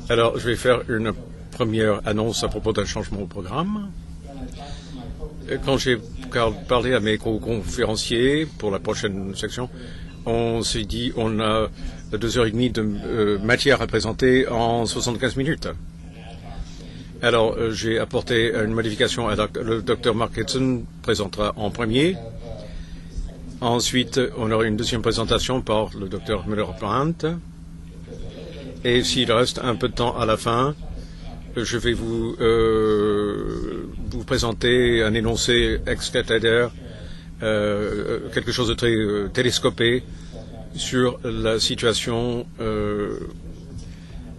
Alors, je vais faire une première annonce à propos d'un changement au programme. Quand j'ai parlé à mes co-conférenciers pour la prochaine section, on s'est dit on a 2h30 de matière à présenter en 75 minutes. Alors, j'ai apporté une modification. Le Dr Mark Kitson présentera en premier. Ensuite, on aura une deuxième présentation par le Dr Müller-Plant. Et s'il reste un peu de temps à la fin, je vais vous présenter un énoncé ex-cathedra, quelque chose de très télescopé sur la situation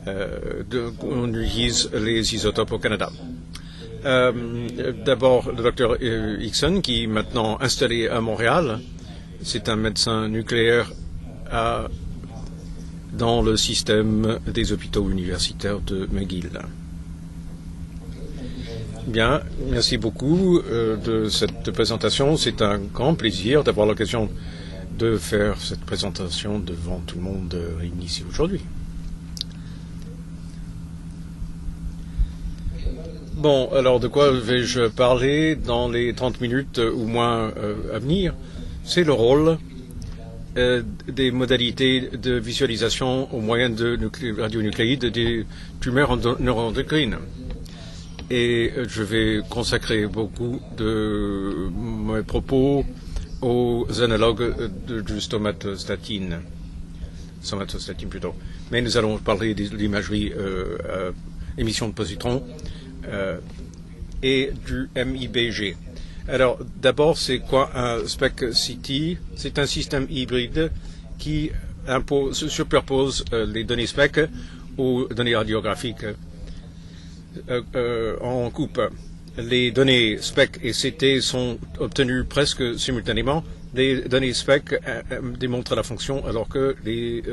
on utilise les isotopes au Canada. D'abord, le docteur Hickson, qui est maintenant installé à Montréal. C'est un médecin nucléaire dans le système des hôpitaux universitaires de McGill. Bien, merci beaucoup de cette présentation. C'est un grand plaisir d'avoir l'occasion de faire cette présentation devant tout le monde réuni ici aujourd'hui. Bon, alors de quoi vais-je parler dans les 30 minutes ou moins à venir? C'est le rôle des modalités de visualisation au moyen de radionucléides des tumeurs neuroendocrines. Et je vais consacrer beaucoup de mes propos aux analogues du somatostatine. Somatostatine plutôt. Mais nous allons parler de l'imagerie émission de positrons et du MIBG. Alors, d'abord, c'est quoi un SPEC-CT? C'est un système hybride qui superpose les données SPEC aux données radiographiques en coupe. Les données SPEC et CT sont obtenues presque simultanément. Les données SPEC démontrent la fonction alors que les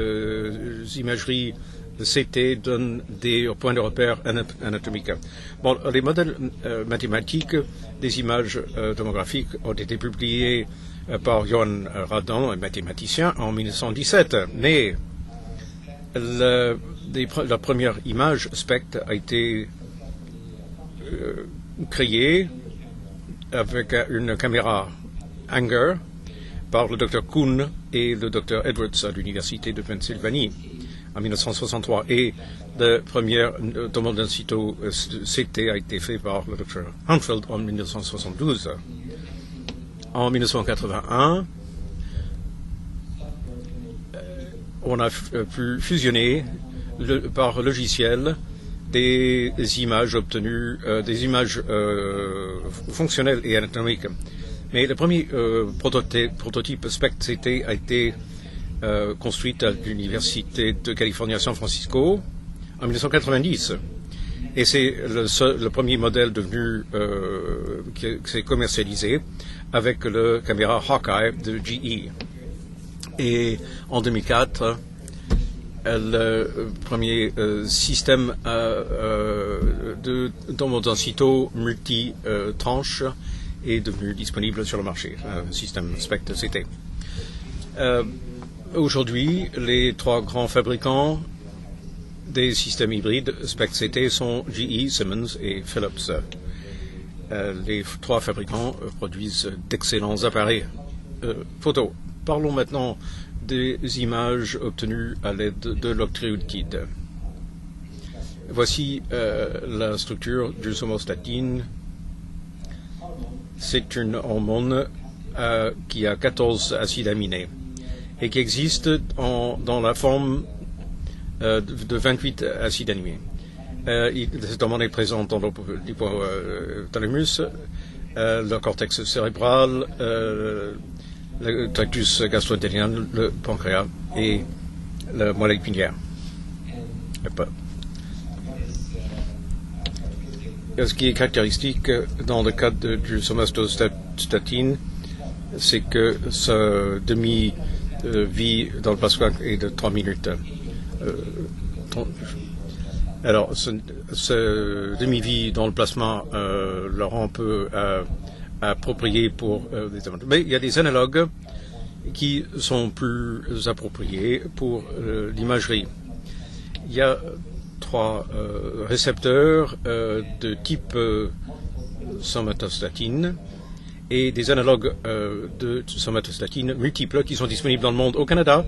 imageries CT donnent des points de repère anatomiques. Bon, les modèles mathématiques des images tomographiques ont été publiés par Johan Radon, un mathématicien, en 1917. Mais la première image SPECT a été créée avec une caméra Hanger par le Dr Kuhn et le Dr Edwards à l'Université de Pennsylvanie en 1963, et la première tomodensito CT a été fait par le Dr Hanfeld en 1972. En 1981, on a pu fusionner par logiciel des images obtenues, des images fonctionnelles et anatomiques. Mais le premier prototype SPECT-CT a été construite à l'Université de Californie à San Francisco en 1990. Et c'est le premier modèle devenu qui s'est commercialisé avec la caméra Hawkeye de GE. Et en 2004, le premier système de tomodensito multi-tranche est devenu disponible sur le marché, un système SPECT-CT. Aujourd'hui, les trois grands fabricants des systèmes hybrides SPECT-CT sont GE, Siemens et Philips. Les trois fabricants produisent d'excellents appareils photo. Parlons maintenant des images obtenues à l'aide de l'octréotide. Voici la structure du somatostatine. C'est une hormone qui a 14 acides aminés et qui existe dans la forme de 28 acides aminés. Cette hormone est présente dans l'hypothalamus, le cortex cérébral, le tractus gastro-entérinéal, le pancréas et la moelle épinière. Ce qui est caractéristique dans le cas du somatostatine, c'est que sa demi-vie dans le plasma est de 3 minutes. Alors, ce demi-vie dans le plasma le rend un peu approprié pour des avantages. Mais il y a des analogues qui sont plus appropriés pour l'imagerie. Il y a 3 récepteurs de type somatostatine et des analogues de somatostatine multiples qui sont disponibles dans le monde. Au Canada,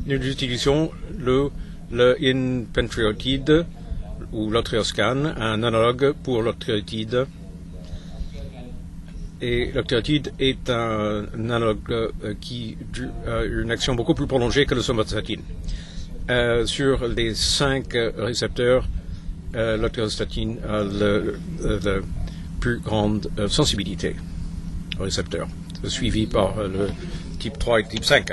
nous utilisons le inpentriotide ou l'octreoscan, un analogue pour l'octreotide. Et l'octreotide est un analogue qui a une action beaucoup plus prolongée que le somatostatine. Sur les 5 récepteurs, l'octreostatine a la plus grande sensibilité au récepteur, suivi par le type 3 et type 5.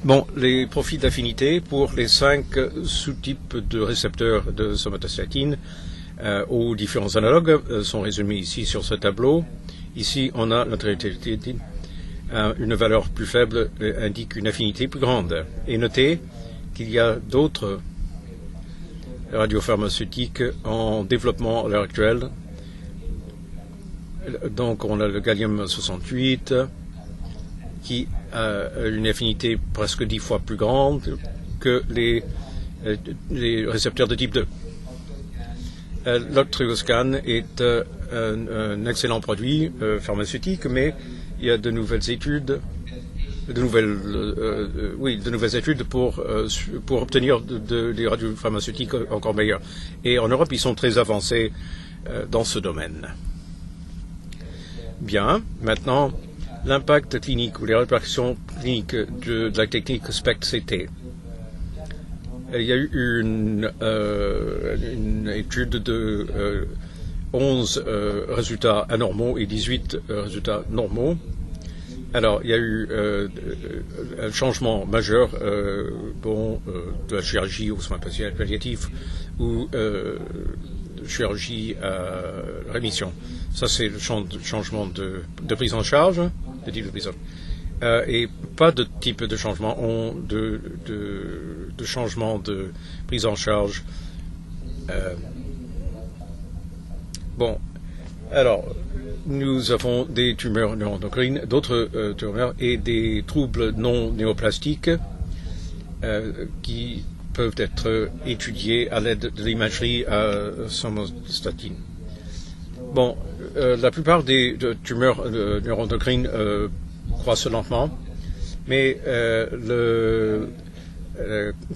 Bon, les profils d'affinité pour les 5 sous-types de récepteurs de somatostatine aux différents analogues sont résumés ici sur ce tableau. Ici, on a l'octreotide. Une valeur plus faible indique une affinité plus grande. Et notez qu'il y a d'autres radiopharmaceutiques en développement à l'heure actuelle. Donc, on a le gallium 68 qui a une affinité presque 10 fois plus grande que les récepteurs de type 2. L'octreoscan est un excellent produit pharmaceutique, mais il y a de nouvelles études, de nouvelles études pour obtenir des radiopharmaceutiques encore meilleurs. Et en Europe, ils sont très avancés dans ce domaine. Bien, maintenant, l'impact clinique ou les répercussions cliniques de la technique SPECT-CT. Il y a eu une étude de 11 résultats anormaux et 18 résultats normaux. Alors, il y a eu un changement majeur de la chirurgie aux soins palliatifs ou chirurgie à rémission. Ça, c'est le changement de prise en charge, de type de prise en charge. Et pas de type de changement, de changement de prise en charge. Bon, alors, nous avons des tumeurs neuroendocrines, d'autres tumeurs et des troubles non néoplastiques qui peuvent être étudiés à l'aide de l'imagerie à somatostatine. Bon, la plupart des tumeurs neuroendocrines croissent lentement, mais le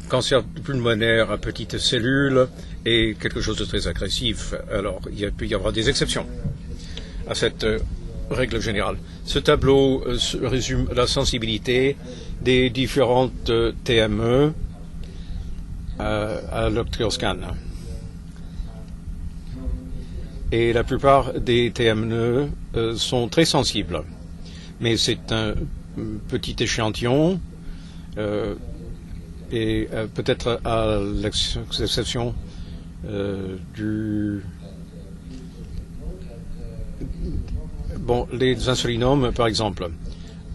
cancer pulmonaire à petites cellules est quelque chose de très agressif. Alors, il peut y avoir des exceptions à cette règle générale. Ce tableau résume la sensibilité des différentes TME à l'octreoscan. Et la plupart des TME sont très sensibles. Mais c'est un petit échantillon et peut-être à l'exception les insulinomes, par exemple,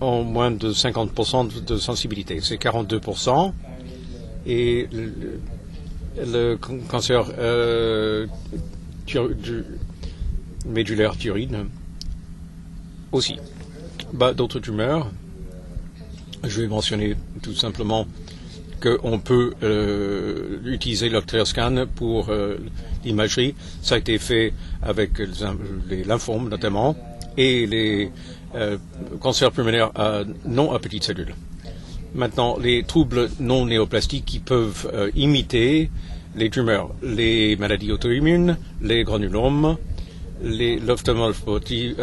ont moins de 50% de sensibilité. C'est 42%. Et le cancer médulaire thyroïde aussi. D'autres tumeurs, je vais mentionner tout simplement qu'on peut utiliser l'octreoscan pour l'imagerie. Ça a été fait avec les lymphomes notamment et les cancers pulmonaires non à petites cellules. Maintenant, les troubles non néoplastiques qui peuvent imiter les tumeurs, les maladies auto-immunes, les granulomes, l'ophtalmologie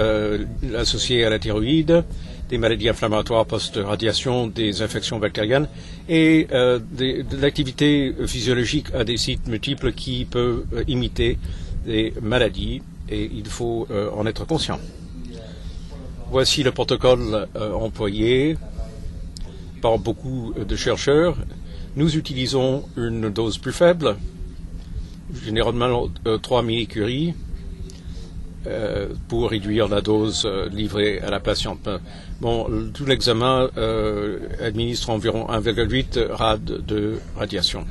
associée à la thyroïde, des maladies inflammatoires post-radiation, des infections bactériennes et de l'activité physiologique à des sites multiples qui peuvent imiter des maladies et il faut en être conscient. Voici le protocole employé par beaucoup de chercheurs. Nous utilisons une dose plus faible, généralement 3 millicuries, pour réduire la dose livrée à la patiente. Bon, tout l'examen administre environ 1,8 rad de radiation.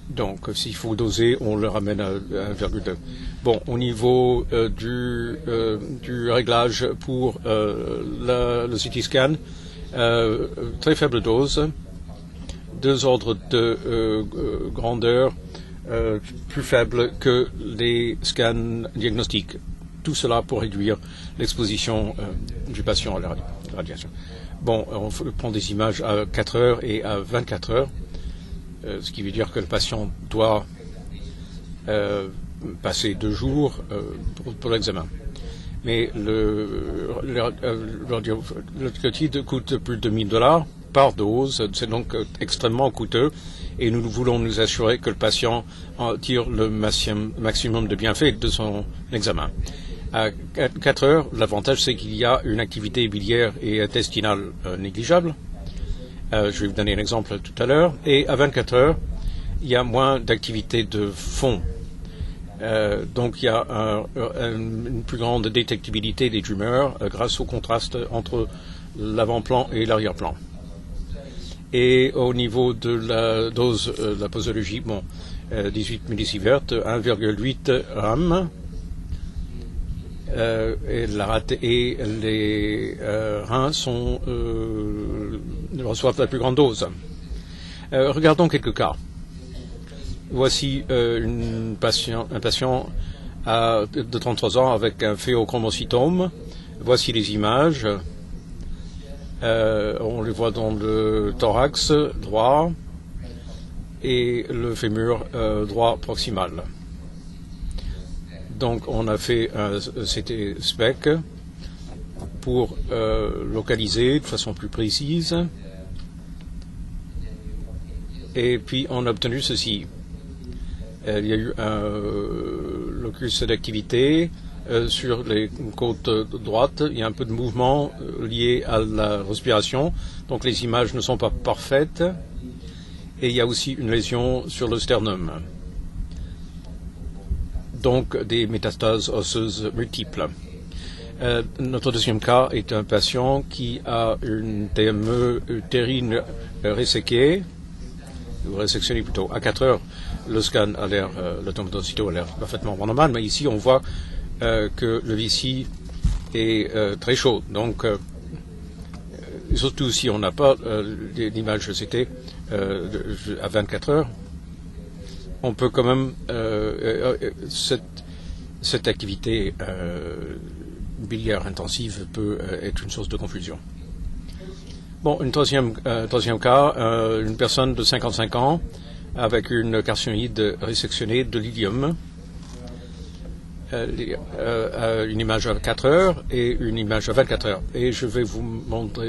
Donc, s'il faut doser, on le ramène à 1,2. Bon, au niveau du réglage pour le CT scan, Très faible dose, 2 ordres de grandeur plus faibles que les scans diagnostiques. Tout cela pour réduire l'exposition du patient à la radiation. Bon, on prend des images à 4 heures et à 24 heures, ce qui veut dire que le patient doit passer 2 jours pour l'examen. Mais l'audiotide coûte plus de $1000 par dose, c'est donc extrêmement coûteux et nous voulons nous assurer que le patient en tire le maximum de bienfaits de son examen. À 4 heures, l'avantage c'est qu'il y a une activité biliaire et intestinale négligeable. Je vais vous donner un exemple tout à l'heure. Et à 24 heures, il y a moins d'activité de fond. Donc il y a une plus grande détectabilité des tumeurs grâce au contraste entre l'avant-plan et l'arrière-plan. Et au niveau de la dose de la posologie, 18 millisieverts, 1,8 grammes. Et les reins reçoivent la plus grande dose. Regardons quelques cas. Voici un patient de 33 ans avec un phéochromocytome. Voici les images. On les voit dans le thorax droit et le fémur droit proximal. Donc on a fait un CT SPEC pour localiser de façon plus précise. Et puis on a obtenu ceci. Il y a eu un locus d'activité sur les côtes droites. Il y a un peu de mouvement lié à la respiration. Donc les images ne sont pas parfaites. Et il y a aussi une lésion sur le sternum. Donc des métastases osseuses multiples. Notre deuxième cas est un patient qui a une TME utérine réséquée, ou résectionnée plutôt. À 4 heures, le scan a l'air, le tomatocyto a l'air parfaitement normal, mais ici on voit que le VC est très chaud. Donc, surtout si on n'a pas l'image CT à 24 heures, on peut quand même cette activité biliaire intensive peut être une source de confusion. Bon, un troisième cas, une personne de 55 ans avec une carcinoïde résectionnée de l'idium, une image à 4 heures et une image à 24 heures. Et je vais vous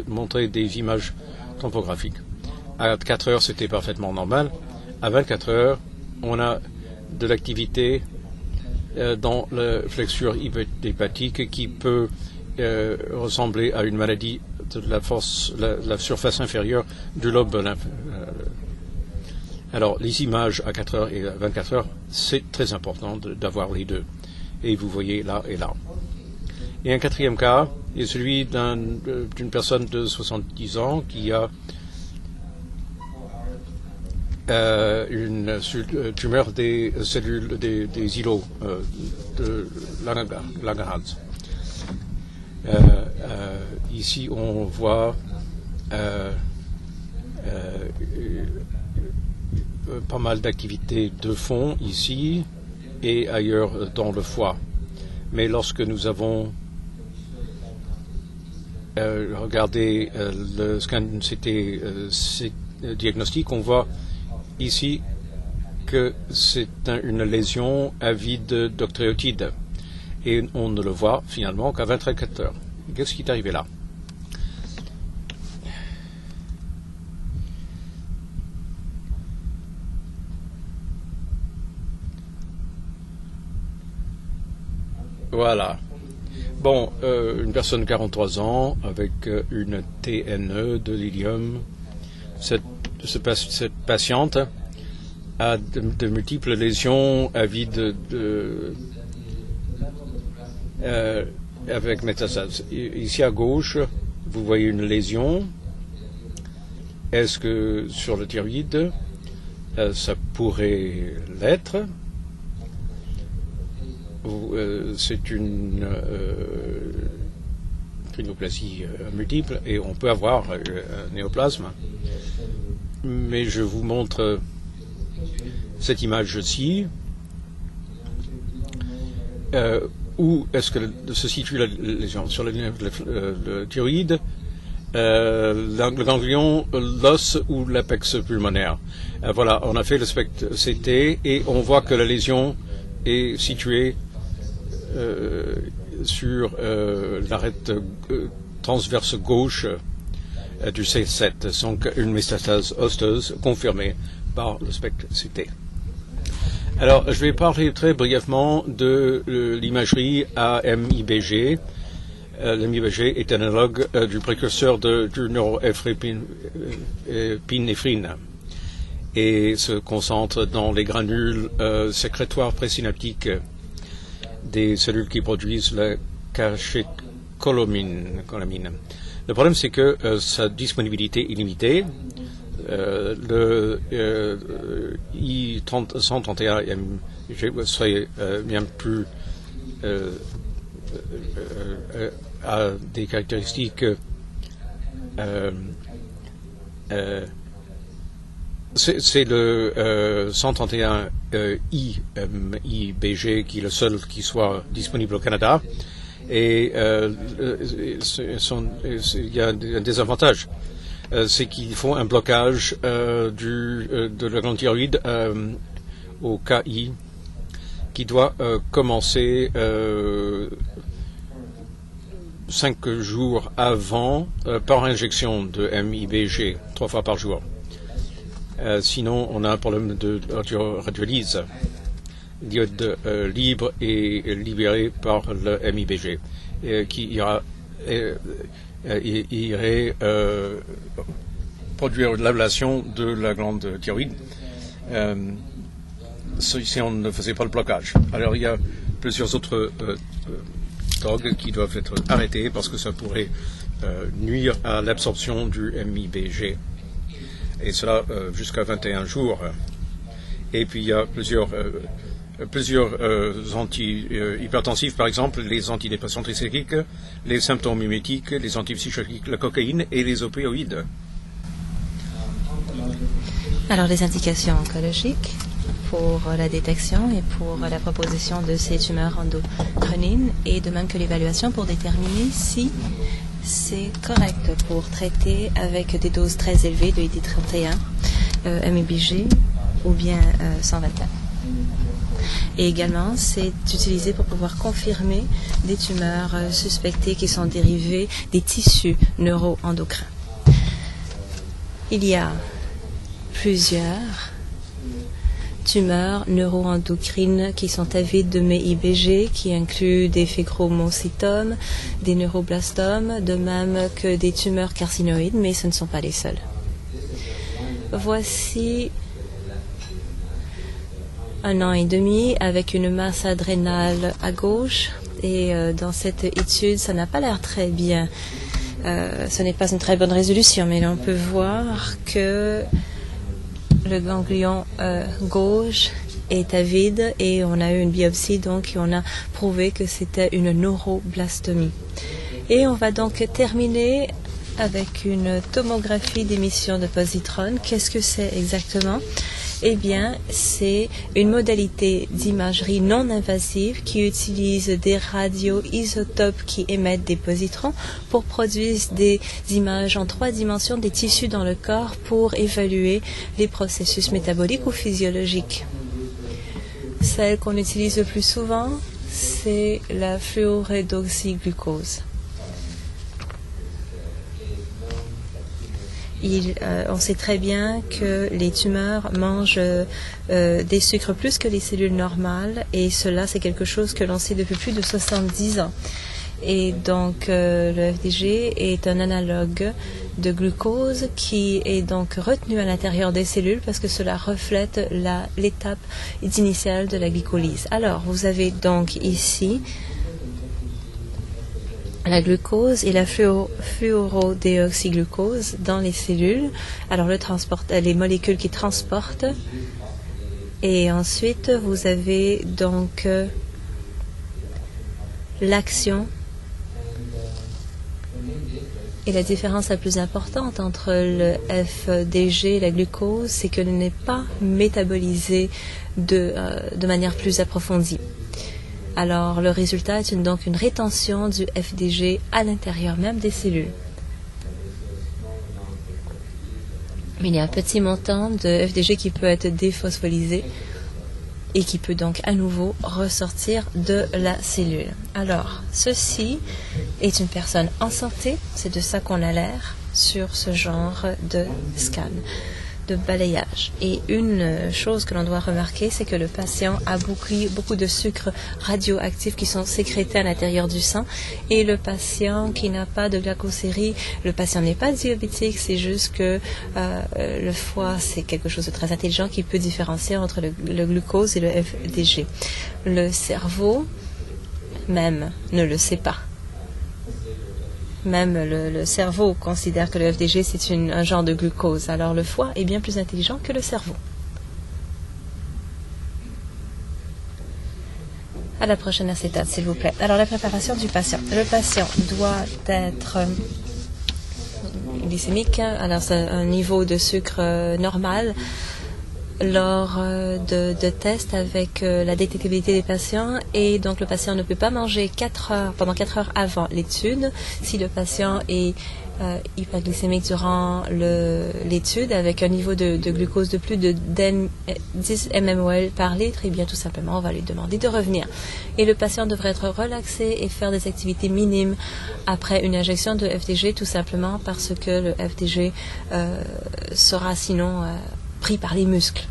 montrer des images topographiques. À 4 heures, c'était parfaitement normal. À 24 heures, on a de l'activité dans la flexure hépatique qui peut ressembler à une maladie de la surface inférieure du lobe lymphatique. Alors, les images à 4 heures et à 24 heures, c'est très important d'avoir les deux. Et vous voyez là et là. Et un quatrième cas est celui d'une personne de 70 ans qui a une tumeur des cellules des îlots de Langerhans. Ici, on voit pas mal d'activités de fond ici et ailleurs dans le foie. Mais lorsque nous avons regardé le scan CT diagnostic, on voit ici que c'est une lésion à vide d'octréotide. Et on ne le voit finalement qu'à 24 heures. Qu'est-ce qui est arrivé là? Voilà. Bon, une personne de 43 ans avec une TNE de l'idium. Cette patiente a de multiples lésions à vide avec métastase. Ici à gauche, vous voyez une lésion. Est-ce que sur le thyroïde, ça pourrait l'être? C'est une rhinoplastie multiple et on peut avoir un néoplasme. Mais je vous montre cette image-ci. Où est-ce que se situe la lésion? Sur le thyroïde, le ganglion, l'os ou l'apex pulmonaire. Voilà, on a fait le spectre CT et on voit que la lésion est située sur l'arête transverse gauche du C7, donc une métastase osseuse confirmée par le spectre CT. Alors, je vais parler très brièvement de l'imagerie AMIBG. L'AMIBG est un analogue du précurseur du neuroépinéphrine et se concentre dans les granules sécrétoires présynaptiques des cellules qui produisent la cachécolamine. Le problème, c'est que sa disponibilité est limitée. Le I131 serait bien plus a des caractéristiques c'est le 131 IBG qui est le seul qui soit disponible au Canada et il y a un désavantage. C'est qu'ils font un blocage de la glande thyroïde au KI qui doit commencer 5 jours avant par injection de MIBG 3 fois par jour. Sinon, on a un problème de radiolyse. L'iode libre est libéré par le MIBG qui irait produire l'ablation de la glande thyroïde si on ne faisait pas le blocage. Alors il y a plusieurs autres drogues qui doivent être arrêtées parce que ça pourrait nuire à l'absorption du MIBG. Et cela jusqu'à 21 jours. Et puis il y a plusieurs antihypertensifs, par exemple, les antidépresseurs tricycliques, les symptômes mimétiques, les antipsychotiques, la cocaïne et les opioïdes. Alors, les indications oncologiques pour la détection et pour la proposition de ces tumeurs endocrines, et de même que l'évaluation pour déterminer si c'est correct pour traiter avec des doses très élevées de ID31, MIBG ou bien 121. Et également, c'est utilisé pour pouvoir confirmer des tumeurs suspectées qui sont dérivées des tissus neuroendocrins. Il y a plusieurs tumeurs neuroendocrines qui sont avides de MIBG, qui incluent des féchromocytomes, des neuroblastomes, de même que des tumeurs carcinoïdes, mais ce ne sont pas les seuls. Voici 1 an et demi avec une masse adrénale à gauche, et dans cette étude, ça n'a pas l'air très bien. Ce n'est pas une très bonne résolution, mais on peut voir que le ganglion gauche est avide et on a eu une biopsie, donc on a prouvé que c'était une neuroblastomie. Et on va donc terminer avec une tomographie d'émission de positrone. Qu'est-ce que c'est exactement? Eh bien, c'est une modalité d'imagerie non invasive qui utilise des radioisotopes qui émettent des positrons pour produire des images en 3 dimensions des tissus dans le corps pour évaluer les processus métaboliques ou physiologiques. Celle qu'on utilise le plus souvent, c'est la fluorédoxyglucose. On sait très bien que les tumeurs mangent des sucres plus que les cellules normales, et cela, c'est quelque chose que l'on sait depuis plus de 70 ans. Et donc, le FDG est un analogue de glucose qui est donc retenu à l'intérieur des cellules parce que cela reflète l'étape initiale de la glycolyse. Alors, vous avez donc ici la glucose et la fluorodéoxyglucose dans les cellules. Alors, les molécules qui transportent. Et ensuite, vous avez donc l'action Et la différence la plus importante entre le FDG et la glucose, c'est qu'elle n'est pas métabolisée de manière plus approfondie. Alors, le résultat est donc une rétention du FDG à l'intérieur même des cellules. Mais il y a un petit montant de FDG qui peut être déphosphorylé et qui peut donc à nouveau ressortir de la cellule. Alors, ceci est une personne en santé, c'est de ça qu'on a l'air sur ce genre de scan, de balayage. Et une chose que l'on doit remarquer, c'est que le patient a beaucoup de sucres radioactifs qui sont sécrétés à l'intérieur du sang. Et le patient qui n'a pas de glycostérie, le patient n'est pas diabétique, c'est juste que le foie, c'est quelque chose de très intelligent qui peut différencier entre le glucose et le FDG. Le cerveau, même, ne le sait pas. Même le cerveau considère que le FDG, c'est un genre de glucose. Alors le foie est bien plus intelligent que le cerveau. À la prochaine acétate, s'il vous plaît. Alors la préparation du patient. Le patient doit être glycémique, alors c'est un niveau de sucre normal. Lors de tests avec la détectabilité des patients, et donc le patient ne peut pas manger pendant 4 heures avant l'étude. Si le patient est hyperglycémique durant l'étude avec un niveau de glucose de plus de 10 mmol par litre, et bien tout simplement on va lui demander de revenir. Et le patient devrait être relaxé et faire des activités minimes après une injection de FDG, tout simplement parce que le FDG sera sinon pris par les muscles.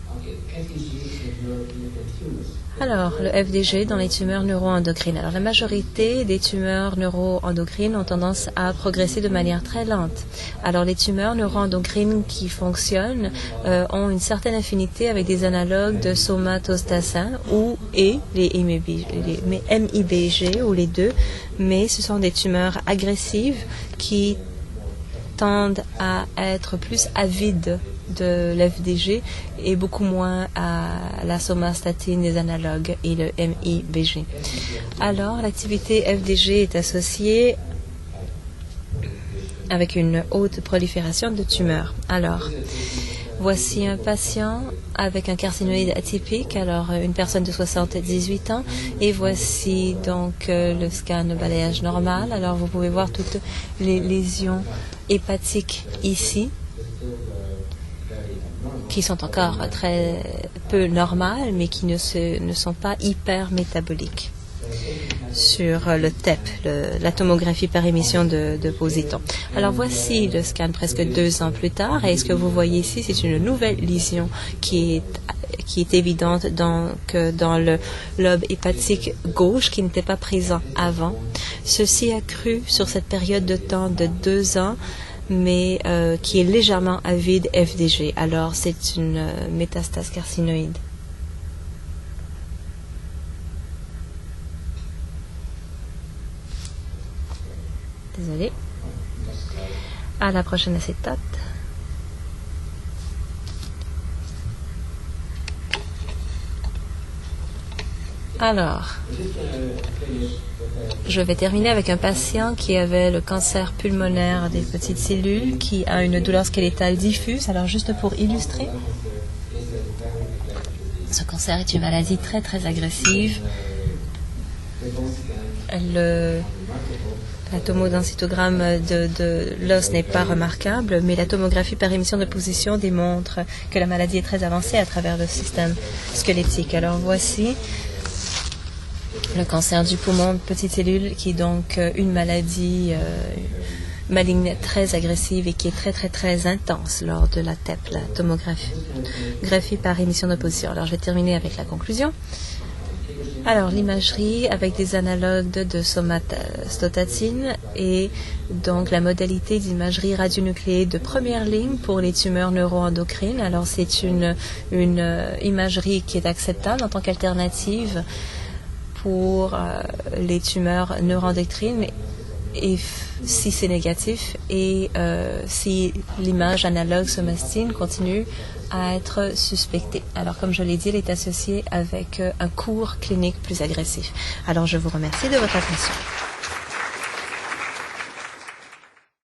Alors, le FDG dans les tumeurs neuroendocrines. Alors, la majorité des tumeurs neuroendocrines ont tendance à progresser de manière très lente. Alors, les tumeurs neuroendocrines qui fonctionnent ont une certaine affinité avec des analogues de somatostacin les MIBG ou les deux, mais ce sont des tumeurs agressives qui tendent à être plus avides de l'FDG et beaucoup moins à la somatostatine des analogues et le MIBG. Alors, l'activité FDG est associée avec une haute prolifération de tumeurs. Alors, voici un patient avec un carcinoïde atypique, alors une personne de 78 ans, et voici donc le scan de balayage normal. Alors, vous pouvez voir toutes les lésions hépatiques ici, qui sont encore très peu normales, mais qui ne sont pas hyper métaboliques. Sur le TEP, la tomographie par émission de positons. Alors voici le scan presque 2 ans plus tard, et ce que vous voyez ici, c'est une nouvelle lésion qui est évidente dans le lobe hépatique gauche qui n'était pas présent avant. Ceci a cru sur cette période de temps de 2 ans, mais qui est légèrement avide FDG. Alors, c'est une métastase carcinoïde. Désolée. À la prochaine acétate. Alors, je vais terminer avec un patient qui avait le cancer pulmonaire des petites cellules, qui a une douleur squelettale diffuse. Alors, juste pour illustrer, ce cancer est une maladie très très agressive. La tomodensitogramme de l'os n'est pas remarquable, mais la tomographie par émission de position démontre que la maladie est très avancée à travers le système squelettique. Alors, voici le cancer du poumon de petites cellules, qui est donc une maladie maligne très agressive et qui est très très très intense lors de la TEP, la tomographie par émission de position. Alors, je vais terminer avec la conclusion. Alors, l'imagerie avec des analogues de somatostatine et donc la modalité d'imagerie radionucléée de première ligne pour les tumeurs neuroendocrines. Alors, c'est une imagerie qui est acceptable en tant qu'alternative pour les tumeurs neuroendocrines, et si c'est négatif, et si l'image analogue somastine continue à être suspectée. Alors, comme je l'ai dit, elle est associée avec un cours clinique plus agressif. Alors, je vous remercie de votre attention.